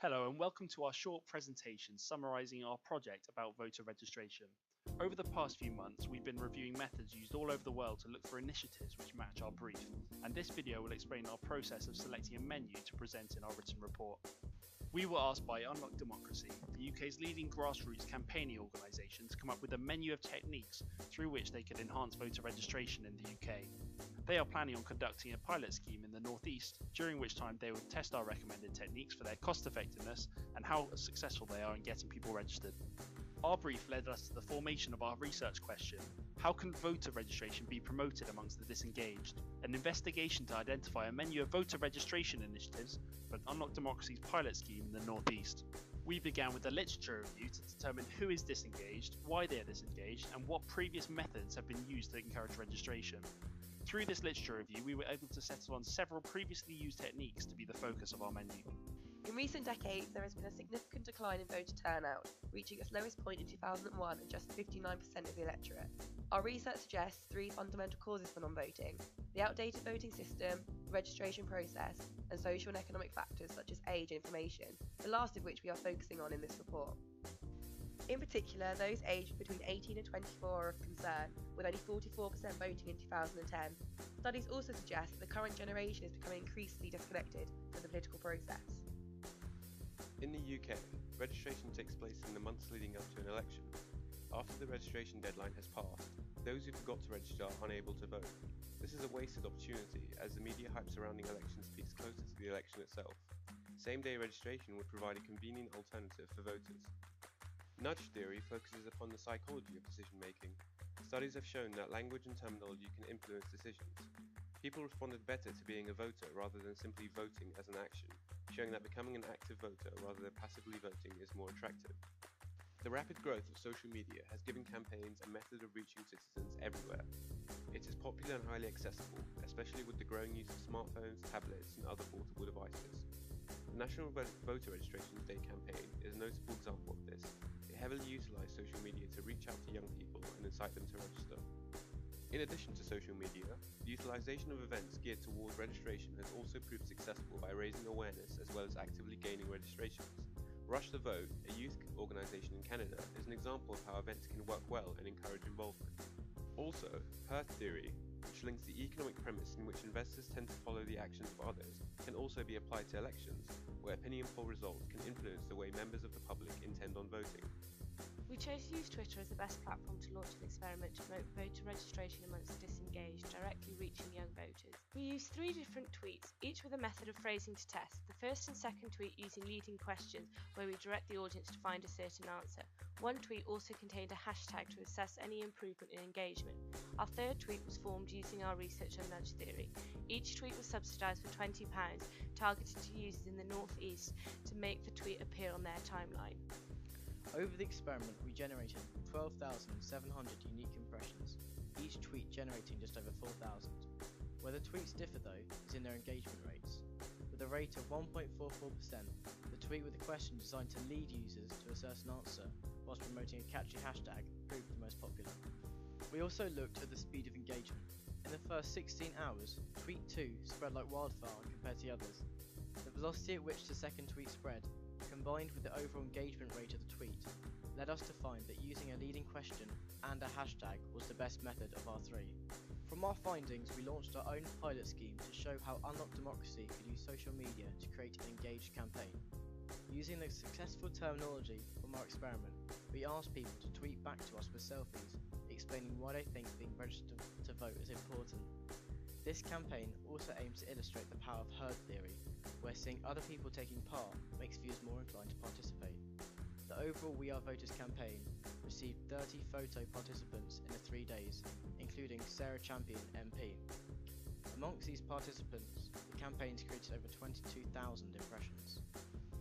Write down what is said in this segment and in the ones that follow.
Hello and welcome to our short presentation summarising our project about voter registration. Over the past few months, we've been reviewing methods used all over the world to look for initiatives which match our brief, and this video will explain our process of selecting a menu to present in our written report. We were asked by Unlock Democracy, the UK's leading grassroots campaigning organisation, to come up with a menu of techniques through which they could enhance voter registration in the UK. They are planning on conducting a pilot scheme in the North East, during which time they will test our recommended techniques for their cost effectiveness and how successful they are in getting people registered. Our brief led us to the formation of our research question: how can voter registration be promoted amongst the disengaged? An investigation to identify a menu of voter registration initiatives for Unlock Democracy's pilot scheme in the North East. We began with a literature review to determine who is disengaged, why they are disengaged, and what previous methods have been used to encourage registration. Through this literature review, we were able to settle on several previously used techniques to be the focus of our menu. In recent decades, there has been a significant decline in voter turnout, reaching its lowest point in 2001 at just 59% of the electorate. Our research suggests three fundamental causes for non-voting: the outdated voting system, the registration process, and social and economic factors such as age and information, the last of which we are focusing on in this report. In particular, those aged between 18 and 24 are of concern, with only 44% voting in 2010. Studies also suggest that the current generation is becoming increasingly disconnected from the political process. In the UK, registration takes place in the months leading up to an election. After the registration deadline has passed, those who forgot to register are unable to vote. This is a wasted opportunity, as the media hype surrounding elections peaks closer to the election itself. Same-day registration would provide a convenient alternative for voters. Nudge theory focuses upon the psychology of decision-making. Studies have shown that language and terminology can influence decisions. People responded better to being a voter rather than simply voting as an action, showing that becoming an active voter rather than passively voting is more attractive. The rapid growth of social media has given campaigns a method of reaching citizens everywhere. It is popular and highly accessible, especially with the growing use of smartphones, tablets, and other portable devices. The National Voter Registration Day campaign is a notable example of this. It heavily utilised social media to reach out to young people and incite them to register. In addition to social media, the utilisation of events geared toward registration has also proved successful by raising awareness as well as actively gaining registrations. Rush the Vote, a youth organisation in Canada, is an example of how events can work well and encourage involvement. Also, herd theory, which links the economic premise in which investors tend to follow the actions of others, can also be applied to elections, where opinion poll results can influence the way members of the public intend on voting. We chose to use Twitter as the best platform to launch an experiment to promote voter registration amongst the disengaged, directly reaching young voters. We used 3 different tweets, each with a method of phrasing to test. The first and second tweet using leading questions, where we direct the audience to find a certain answer. One tweet also contained a hashtag to assess any improvement in engagement. Our third tweet was formed using our research on nudge theory. Each tweet was subsidised for £20, targeted to users in the North East to make the tweet appear on their timeline. Over the experiment, we generated 12,700 unique impressions, each tweet generating just over 4,000. Where the tweets differ though is in their engagement rates. With a rate of 1.44%, the tweet with a question designed to lead users to a certain answer whilst promoting a catchy hashtag proved the most popular. We also looked at the speed of engagement. In the first 16 hours, tweet 2 spread like wildfire compared to the others. The velocity at which the second tweet spread, combined with the overall engagement rate of the tweet, led us to find that using a leading question and a hashtag was the best method of our 3. From our findings, we launched our own pilot scheme to show how Unlock Democracy could use social media to create an engaged campaign. Using the successful terminology from our experiment, we asked people to tweet back to us with selfies, explaining why they think being registered to vote is important. This campaign also aims to illustrate the power of herd theory, where seeing other people taking part makes viewers more inclined to participate. The overall WeAreVoters campaign received 30 photo participants in the 3 days, including Sarah Champion MP. Amongst these participants, the campaign's created over 22,000 impressions.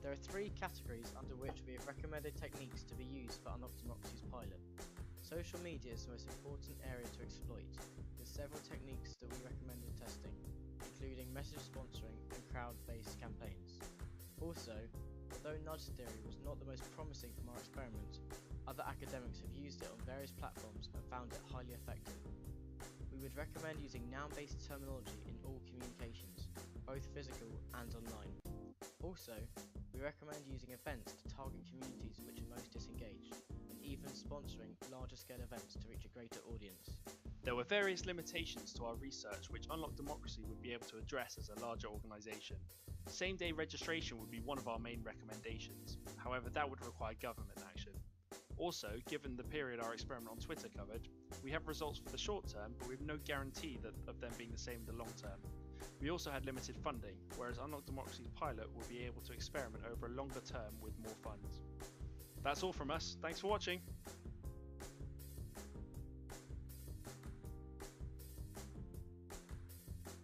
There are 3 categories under which we have recommended techniques to be used for Unlock Democracy's pilot. Social media is the most important area to exploit, with several techniques that we recommended testing, including message sponsoring and crowd-based campaigns. Also, although nudge theory was not the most promising from our experiment, other academics have used it on various platforms and found it highly effective. We would recommend using noun-based terminology in all communications, both physical and online. Also, we We recommend using events to target communities which are most disengaged, and even sponsoring larger scale events to reach a greater audience. There were various limitations to our research which Unlock Democracy would be able to address as a larger organisation. Same-day registration would be one of our main recommendations, however that would require government action. Also, given the period our experiment on Twitter covered, we have results for the short term, but we have no guarantee of them being the same in the long term. We also had limited funding, whereas Unlock Democracy's pilot will be able to experiment over a longer term with more funds. That's all from us, thanks for watching!